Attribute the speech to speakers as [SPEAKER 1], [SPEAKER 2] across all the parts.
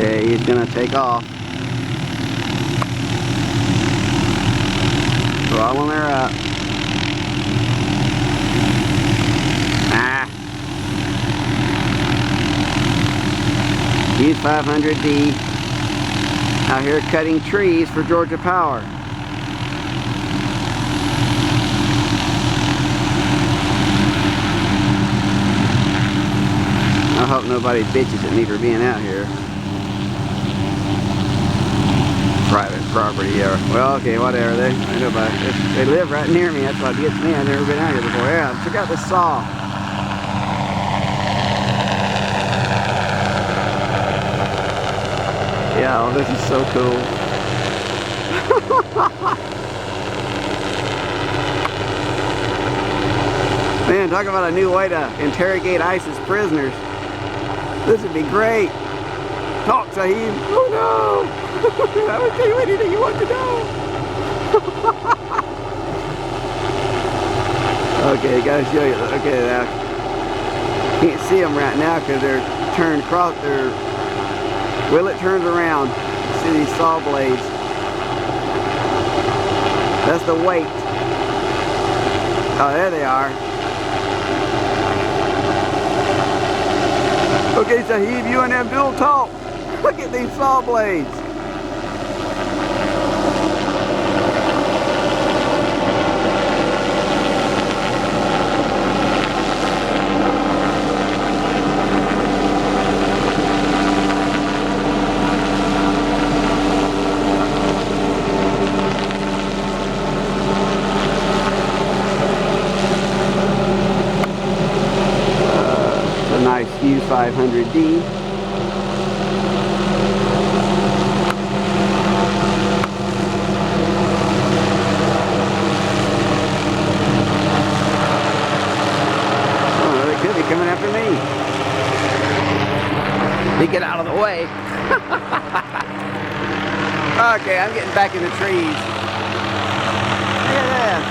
[SPEAKER 1] Okay, he's gonna take off. Throttling her up. Hughes 500D out here cutting trees for Georgia Power. I hope nobody bitches at me for being out here. Private property, yeah. Well, okay, whatever. They live right near me. That's what gets me. I've never been out here before. Yeah, check out this saw. Yeah, oh, this is so cool. Man, talk about a new way to interrogate ISIS prisoners. This would be great. Talk, Sahib. Oh no! I will tell you anything you want to know. Okay, gotta show you. Okay, now can't see them right now because they're turned across. Well, it turns around. See these saw blades? That's the weight. Oh, there they are. Okay, Sahib, you and them dual talk. Look at these saw blades. Nice Hughes 500D. Oh, they could be coming after me. They get out of the way. Okay, I'm getting back in the trees. Look at that.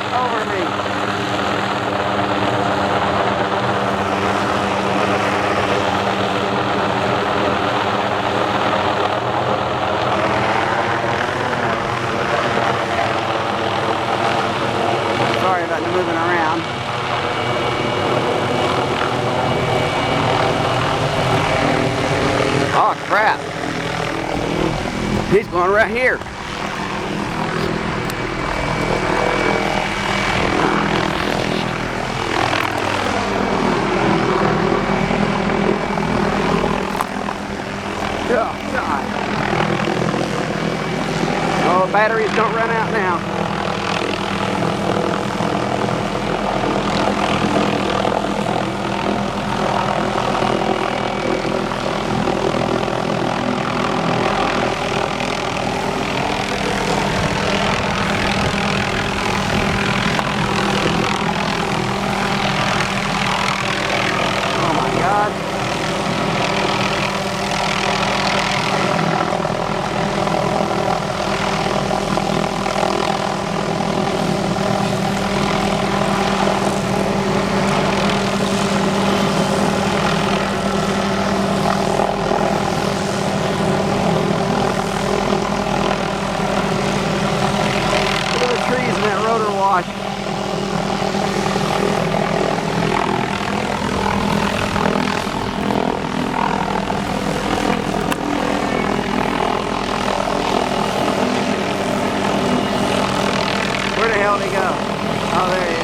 [SPEAKER 1] Over me. Sorry about the moving around. Oh crap. He's going right here. Oh, God. Oh, batteries don't run out now. Oh, my God. Where the hell did he go? Oh, there he is.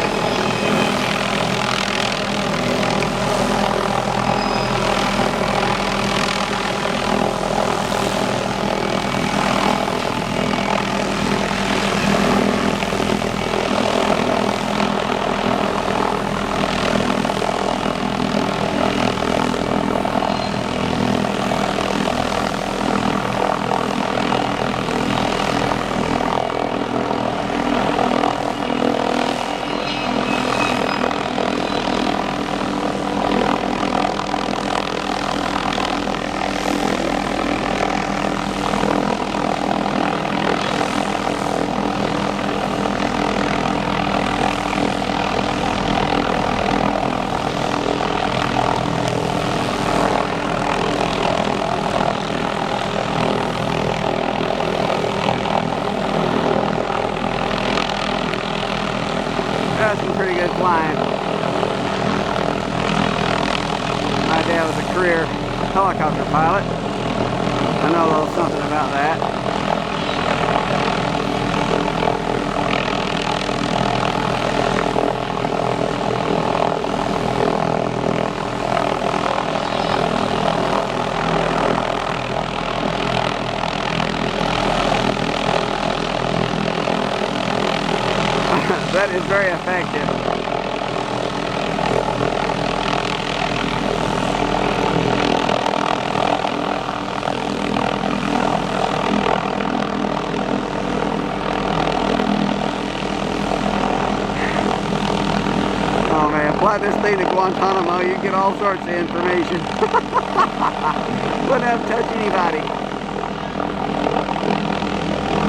[SPEAKER 1] That's some pretty good flying. My dad was a career helicopter pilot. I know a little something about that. That is very effective. Oh man, fly this thing to Guantanamo, you get all sorts of information. Wouldn't have to touch anybody.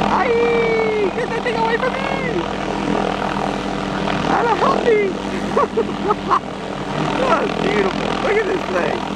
[SPEAKER 1] Aye! Get that thing away from me! That'll help me! That's beautiful. Look at this thing.